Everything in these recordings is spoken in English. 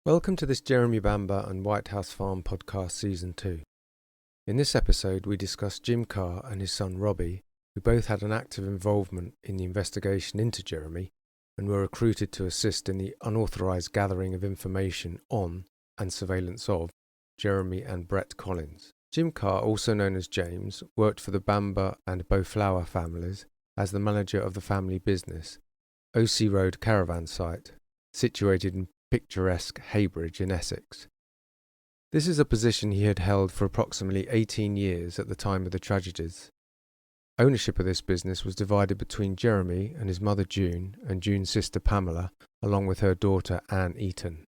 Welcome to this Jeremy Bamber and White House Farm podcast season 2. In this episode we discuss Jim Carr and his son Robbie, who both had an active involvement in the investigation into Jeremy and were recruited to assist in the unauthorised gathering of information on and surveillance of Jeremy and Brett Collins. Jim Carr, also known as James, worked for the Bamber and Boutflour families as the manager of the family business, O.C. Road caravan site, situated in picturesque Heybridge in Essex. This is a position he had held for approximately 18 years at the time of the tragedies. Ownership of this business was divided between Jeremy and his mother June and June's sister Pamela, along with her daughter Anne Eaton.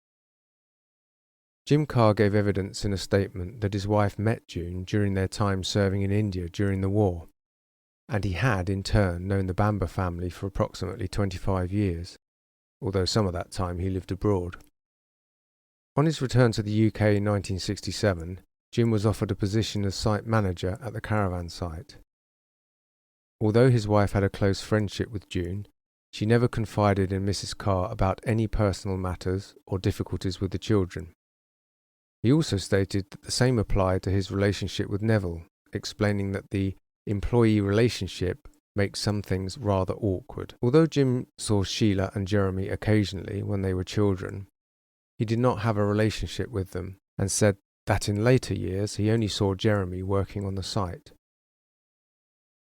Jim Carr gave evidence in a statement that his wife met June during their time serving in India during the war, and he had in turn known the Bamber family for approximately 25 years, although some of that time he lived abroad. On his return to the UK in 1967, Jim was offered a position as site manager at the caravan site. Although his wife had a close friendship with June, she never confided in Mrs. Carr about any personal matters or difficulties with the children. He also stated that the same applied to his relationship with Neville, explaining that the employee relationship makes some things rather awkward. Although Jim saw Sheila and Jeremy occasionally when they were children, he did not have a relationship with them and said that in later years he only saw Jeremy working on the site.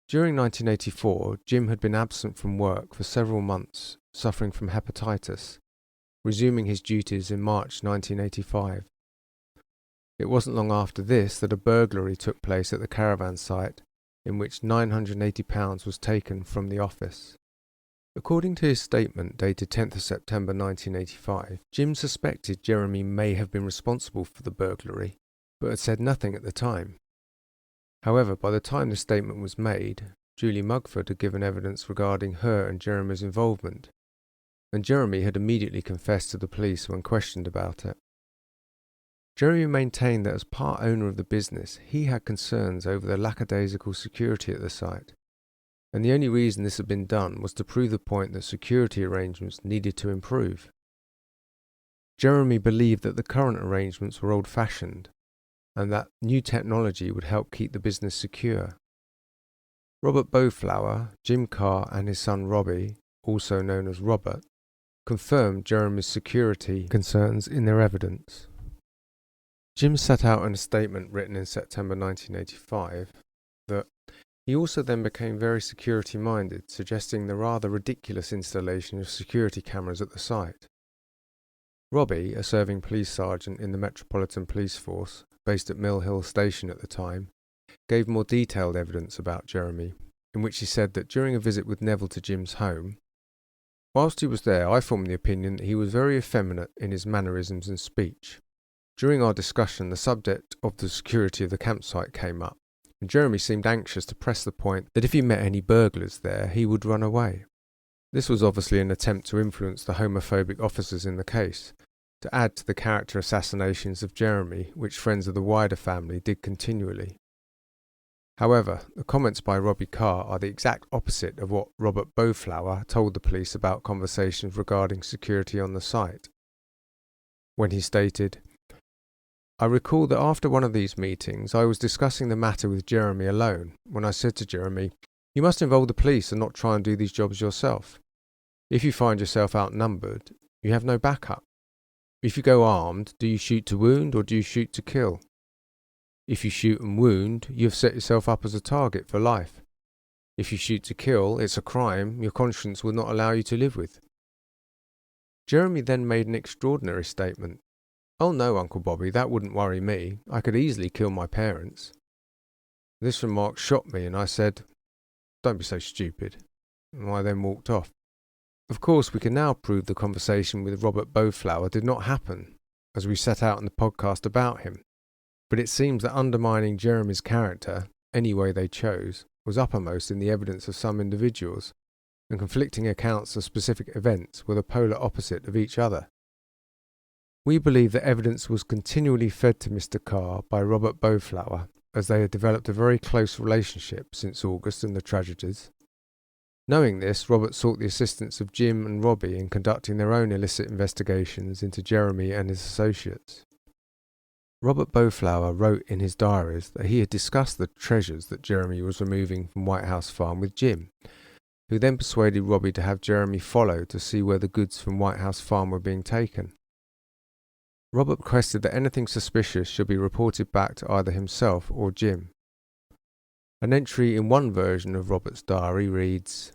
During 1984, Jim had been absent from work for several months, suffering from hepatitis, resuming his duties in March 1985. It wasn't long after this that a burglary took place at the caravan site, in which £980 was taken from the office. According to his statement dated 10th of September 1985, Jim suspected Jeremy may have been responsible for the burglary, but had said nothing at the time. However, by the time the statement was made, Julie Mugford had given evidence regarding her and Jeremy's involvement, and Jeremy had immediately confessed to the police when questioned about it. Jeremy maintained that as part owner of the business, he had concerns over the lackadaisical security at the site, and the only reason this had been done was to prove the point that security arrangements needed to improve. Jeremy believed that the current arrangements were old-fashioned, and that new technology would help keep the business secure. Robert Boutflour, Jim Carr and his son Robbie, also known as Robert, confirmed Jeremy's security concerns in their evidence. Jim set out in a statement written in September 1985 that he also then became very security-minded, suggesting the rather ridiculous installation of security cameras at the site. Robbie, a serving police sergeant in the Metropolitan Police Force, based at Mill Hill Station at the time, gave more detailed evidence about Jeremy, in which he said that during a visit with Neville to Jim's home, whilst he was there, I formed the opinion that he was very effeminate in his mannerisms and speech. During our discussion, the subject of the security of the campsite came up, and Jeremy seemed anxious to press the point that if he met any burglars there, he would run away. This was obviously an attempt to influence the homophobic officers in the case, to add to the character assassinations of Jeremy, which friends of the wider family did continually. However, the comments by Robbie Carr are the exact opposite of what Robert Boutflour told the police about conversations regarding security on the site, when he stated, "I recall that after one of these meetings, I was discussing the matter with Jeremy alone, when I said to Jeremy, 'You must involve the police and not try and do these jobs yourself. If you find yourself outnumbered, you have no backup. If you go armed, do you shoot to wound or do you shoot to kill? If you shoot and wound, you have set yourself up as a target for life. If you shoot to kill, it's a crime your conscience will not allow you to live with.'" Jeremy then made an extraordinary statement. "Oh no, Uncle Bobby, that wouldn't worry me. I could easily kill my parents." This remark shocked me and I said, "Don't be so stupid." And I then walked off. Of course, we can now prove the conversation with Robert Boutflour did not happen, as we set out in the podcast about him, but it seems that undermining Jeremy's character, any way they chose, was uppermost in the evidence of some individuals, and conflicting accounts of specific events were the polar opposite of each other. We believe that evidence was continually fed to Mr. Carr by Robert Boutflour, as they had developed a very close relationship since August and the tragedies. Knowing this, Robert sought the assistance of Jim and Robbie in conducting their own illicit investigations into Jeremy and his associates. Robert Boutflour wrote in his diaries that he had discussed the treasures that Jeremy was removing from White House Farm with Jim, who then persuaded Robbie to have Jeremy follow to see where the goods from White House Farm were being taken. Robert requested that anything suspicious should be reported back to either himself or Jim. An entry in one version of Robert's diary reads,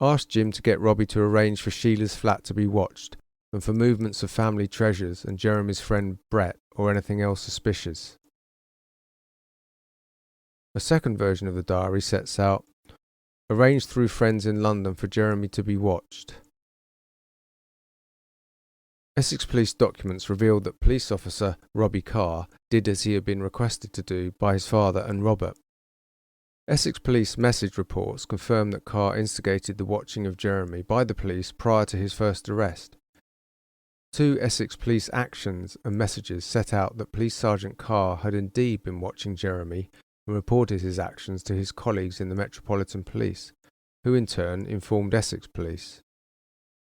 "Asked Jim to get Robbie to arrange for Sheila's flat to be watched, and for movements of family treasures and Jeremy's friend Brett or anything else suspicious." A second version of the diary sets out, "Arranged through friends in London for Jeremy to be watched." Essex police documents revealed that police officer Robbie Carr did as he had been requested to do by his father and Robert. Essex police message reports confirm that Carr instigated the watching of Jeremy by the police prior to his first arrest. Two Essex police actions and messages set out that Police Sergeant Carr had indeed been watching Jeremy and reported his actions to his colleagues in the Metropolitan Police, who in turn informed Essex Police.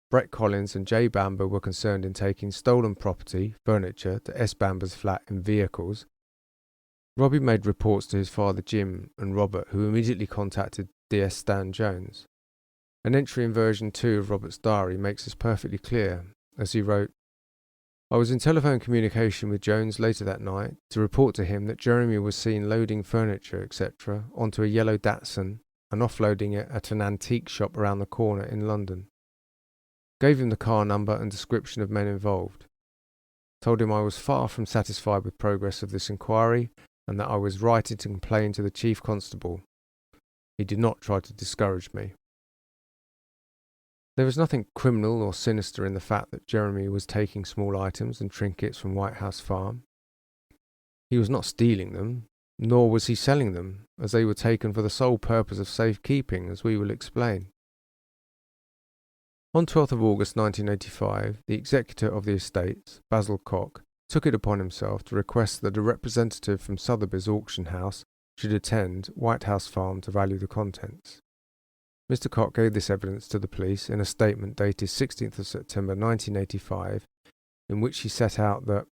Brett Collins and Jay Bamber were concerned in taking stolen property, furniture, to S. Bamber's flat in vehicles. Robbie made reports to his father Jim and Robert, who immediately contacted DS Stan Jones. An entry in version 2 of Robert's diary makes this perfectly clear, as he wrote, "I was in telephone communication with Jones later that night to report to him that Jeremy was seen loading furniture, etc., onto a yellow Datsun and offloading it at an antique shop around the corner in London. Gave him the car number and description of men involved. Told him I was far from satisfied with progress of this inquiry and that I was writing to complain to the Chief Constable. He did not try to discourage me." There was nothing criminal or sinister in the fact that Jeremy was taking small items and trinkets from White House Farm. He was not stealing them, nor was he selling them, as they were taken for the sole purpose of safekeeping, as we will explain. On 12th of August 1985, the executor of the estates, Basil Cock, took it upon himself to request that a representative from Sotheby's auction house should attend White House Farm to value the contents. Mr. Cock gave this evidence to the police in a statement dated 16th of September 1985, in which he set out that,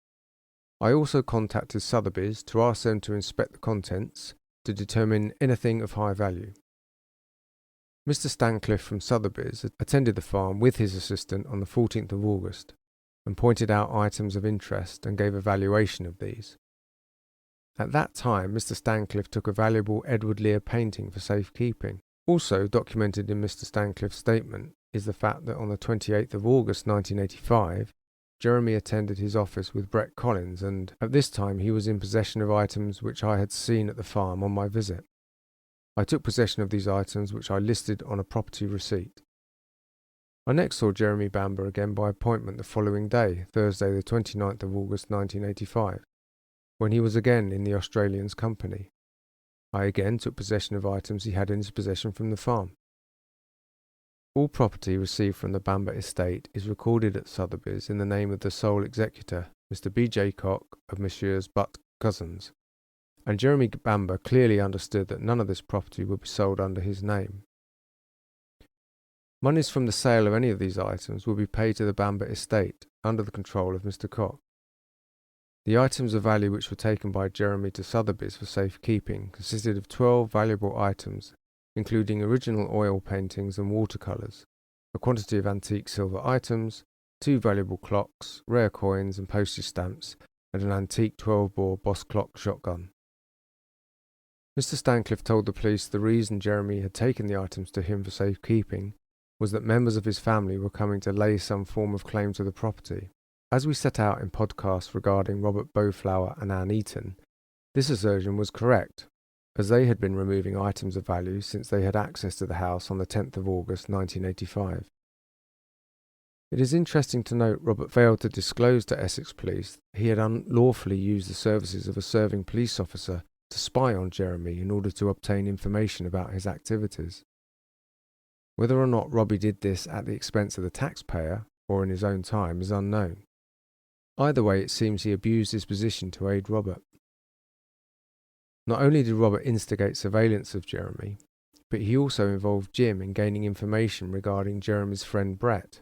"I also contacted Sotheby's to ask them to inspect the contents to determine anything of high value." Mr. Stancliffe from Sotheby's attended the farm with his assistant on the 14th of August and pointed out items of interest and gave a valuation of these. At that time, Mr. Stancliffe took a valuable Edward Lear painting for safekeeping. Also documented in Mr. Stancliffe's statement is the fact that on the 28th of August 1985, Jeremy attended his office with Brett Collins, and at this time he was in possession of items which I had seen at the farm on my visit. I took possession of these items, which I listed on a property receipt. I next saw Jeremy Bamber again by appointment the following day, Thursday the 29th of August 1985, when he was again in the Australian's company. I again took possession of items he had in his possession from the farm. All property received from the Bamber estate is recorded at Sotheby's in the name of the sole executor, Mr. B.J. Cock of Messrs. Butt Cousins, and Jeremy Bamber clearly understood that none of this property would be sold under his name. Monies from the sale of any of these items will be paid to the Bamber estate under the control of Mr. Cock. The items of value which were taken by Jeremy to Sotheby's for safekeeping consisted of 12 valuable items, including original oil paintings and watercolours, a quantity of antique silver items, 2 valuable clocks, rare coins and postage stamps, and an antique 12-bore Boss clock shotgun. Mr. Stancliffe told the police the reason Jeremy had taken the items to him for safekeeping was that members of his family were coming to lay some form of claim to the property. As we set out in podcasts regarding Robert Boutflour and Anne Eaton, this assertion was correct, as they had been removing items of value since they had access to the house on the 10th of August 1985. It is interesting to note Robert failed to disclose to Essex Police that he had unlawfully used the services of a serving police officer to spy on Jeremy in order to obtain information about his activities. Whether or not Robbie did this at the expense of the taxpayer or in his own time is unknown. Either way, it seems he abused his position to aid Robert. Not only did Robert instigate surveillance of Jeremy, but he also involved Jim in gaining information regarding Jeremy's friend Brett.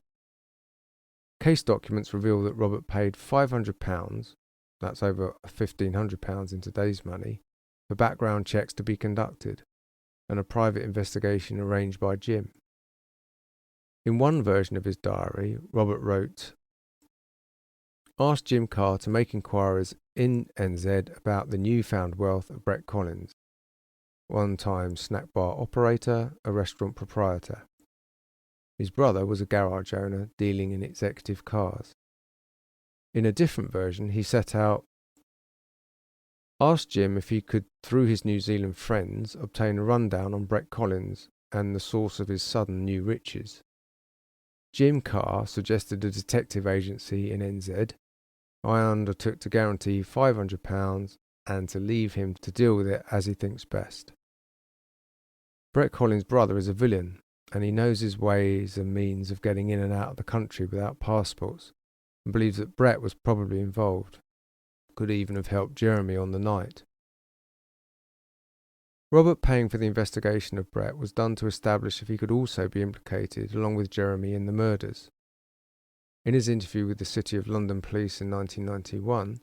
Case documents reveal that Robert paid £500, that's over £1,500 in today's money, for background checks to be conducted, and a private investigation arranged by Jim. In one version of his diary, Robert wrote, "Asked Jim Carr to make inquiries in NZ about the newfound wealth of Brett Collins, one-time snack bar operator, a restaurant proprietor. His brother was a garage owner dealing in executive cars." In a different version, he set out, "Asked Jim if he could, through his New Zealand friends, obtain a rundown on Brett Collins and the source of his sudden new riches. Jim Carr suggested a detective agency in NZ. I undertook to guarantee £500 and to leave him to deal with it as he thinks best. Brett Collins' brother is a villain, and he knows his ways and means of getting in and out of the country without passports, and believes that Brett was probably involved, could even have helped Jeremy on the night." Robert paying for the investigation of Brett was done to establish if he could also be implicated, along with Jeremy, in the murders. In his interview with the City of London Police in 1991,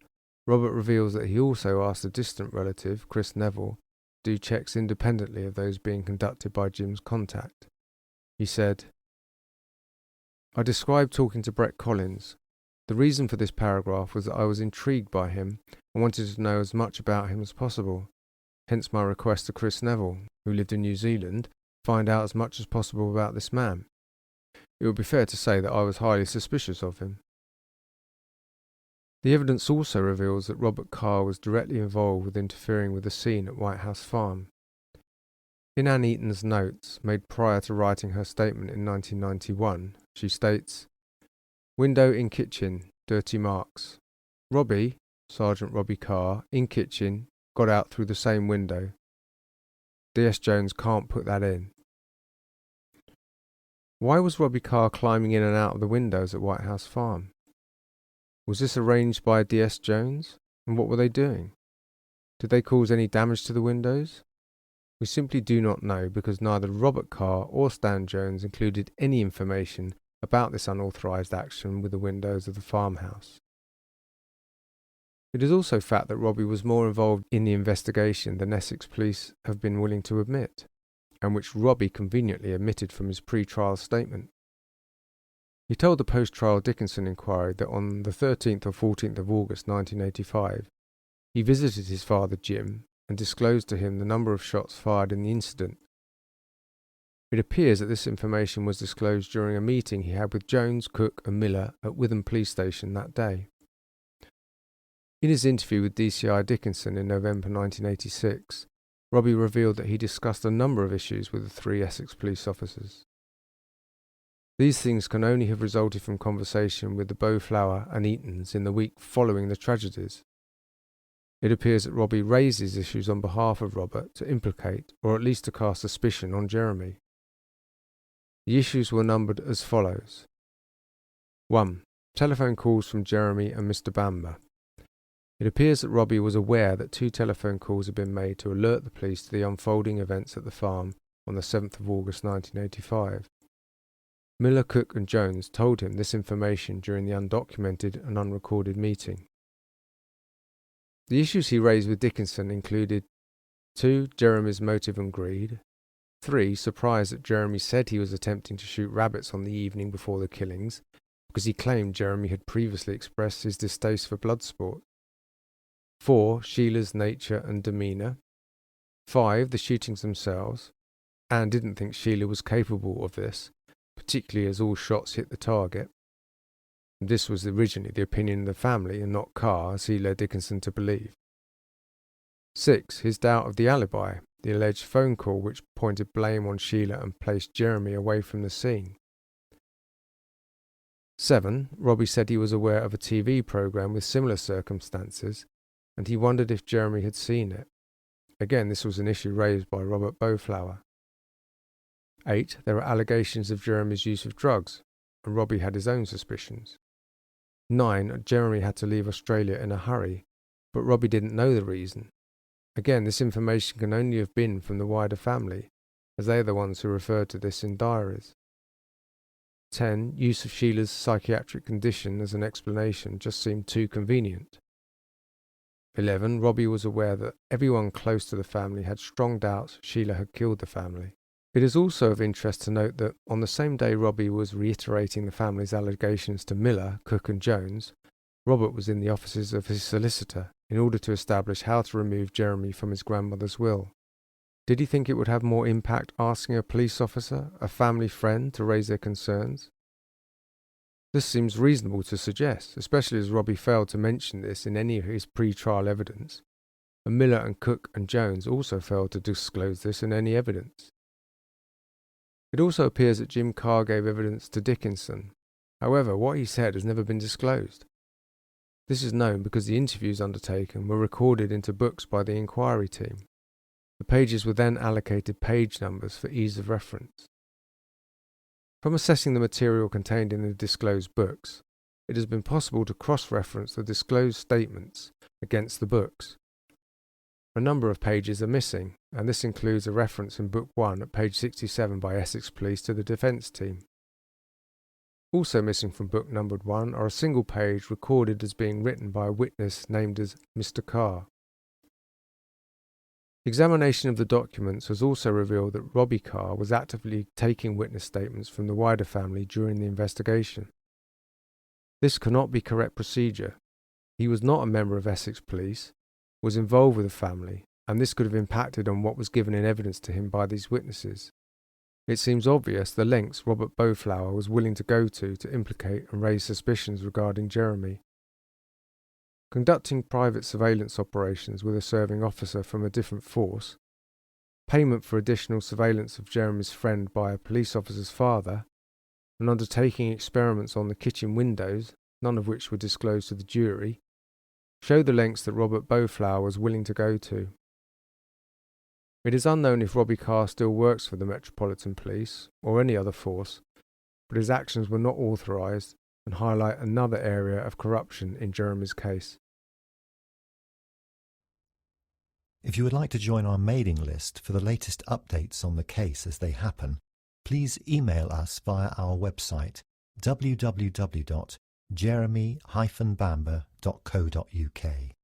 Robert reveals that he also asked a distant relative, Chris Neville, to do checks independently of those being conducted by Jim's contact. He said, "I described talking to Brett Collins. The reason for this paragraph was that I was intrigued by him and wanted to know as much about him as possible. Hence my request to Chris Neville, who lived in New Zealand, to find out as much as possible about this man. It would be fair to say that I was highly suspicious of him." The evidence also reveals that Robert Carr was directly involved with interfering with the scene at White House Farm. In Anne Eaton's notes, made prior to writing her statement in 1991, she states, "Window in kitchen, dirty marks. Robbie, Sergeant Robbie Carr, in kitchen, got out through the same window. D.S. Jones can't put that in." Why was Robbie Carr climbing in and out of the windows at White House Farm? Was this arranged by D.S. Jones? And what were they doing? Did they cause any damage to the windows? We simply do not know, because neither Robert Carr or Stan Jones included any information about this unauthorised action with the windows of the farmhouse. It is also fact that Robbie was more involved in the investigation than Essex police have been willing to admit, and which Robbie conveniently omitted from his pre-trial statement. He told the post-trial Dickinson inquiry that on the 13th or 14th of August 1985, he visited his father Jim and disclosed to him the number of shots fired in the incident. It appears that this information was disclosed during a meeting he had with Jones, Cook and Miller at Witham Police Station that day. In his interview with DCI Dickinson in November 1986, Robbie revealed that he discussed a number of issues with the three Essex police officers. These things can only have resulted from conversation with the Boutflour and Eatons in the week following the tragedies. It appears that Robbie raised these issues on behalf of Robert to implicate, or at least to cast suspicion on Jeremy. The issues were numbered as follows. 1. Telephone calls from Jeremy and Mr. Bamber. It appears that Robbie was aware that 2 telephone calls had been made to alert the police to the unfolding events at the farm on the 7th of August 1985. Miller, Cook and Jones told him this information during the undocumented and unrecorded meeting. The issues he raised with Dickinson included 2. Jeremy's motive and greed, 3. Surprise that Jeremy said he was attempting to shoot rabbits on the evening before the killings because he claimed Jeremy had previously expressed his distaste for blood sport, 4. Sheila's nature and demeanour, 5. The shootings themselves. Anne didn't think Sheila was capable of this, particularly as all shots hit the target. This was originally the opinion of the family and not Carr, as he led Dickinson to believe. 6. His doubt of the alibi, the alleged phone call which pointed blame on Sheila and placed Jeremy away from the scene. 7. Robbie said he was aware of a TV programme with similar circumstances, and he wondered if Jeremy had seen it. Again, this was an issue raised by Robert Boutflour. 8. There are allegations of Jeremy's use of drugs, and Robbie had his own suspicions. 9. Jeremy had to leave Australia in a hurry, but Robbie didn't know the reason. Again, this information can only have been from the wider family, as they are the ones who referred to this in diaries. 10. Use of Sheila's psychiatric condition as an explanation just seemed too convenient. 11. Robbie was aware that everyone close to the family had strong doubts Sheila had killed the family. It is also of interest to note that on the same day Robbie was reiterating the family's allegations to Miller, Cook and Jones, Robert was in the offices of his solicitor in order to establish how to remove Jeremy from his grandmother's will. Did he think it would have more impact asking a police officer, a family friend, to raise their concerns? This seems reasonable to suggest, especially as Robbie failed to mention this in any of his pre-trial evidence, and Miller and Cook and Jones also failed to disclose this in any evidence. It also appears that Jim Carr gave evidence to Dickinson. However, what he said has never been disclosed. This is known because the interviews undertaken were recorded into books by the inquiry team. The pages were then allocated page numbers for ease of reference. From assessing the material contained in the disclosed books, it has been possible to cross-reference the disclosed statements against the books. A number of pages are missing, and this includes a reference in Book 1 at page 67 by Essex Police to the defence team. Also missing from book numbered 1 are a single page recorded as being written by a witness named as Mr. Carr. Examination of the documents has also revealed that Robbie Carr was actively taking witness statements from the wider family during the investigation. This cannot be correct procedure. He was not a member of Essex Police, was involved with the family, and this could have impacted on what was given in evidence to him by these witnesses. It seems obvious the lengths Robert Boutflour was willing to go to implicate and raise suspicions regarding Jeremy. Conducting private surveillance operations with a serving officer from a different force, payment for additional surveillance of Jeremy's friend by a police officer's father, and undertaking experiments on the kitchen windows, none of which were disclosed to the jury, show the lengths that Robert Boutflour was willing to go to. It is unknown if Robbie Carr still works for the Metropolitan Police or any other force, but his actions were not authorised and highlight another area of corruption in Jeremy's case. If you would like to join our mailing list for the latest updates on the case as they happen, please email us via our website www.jeremy-bamber.co.uk.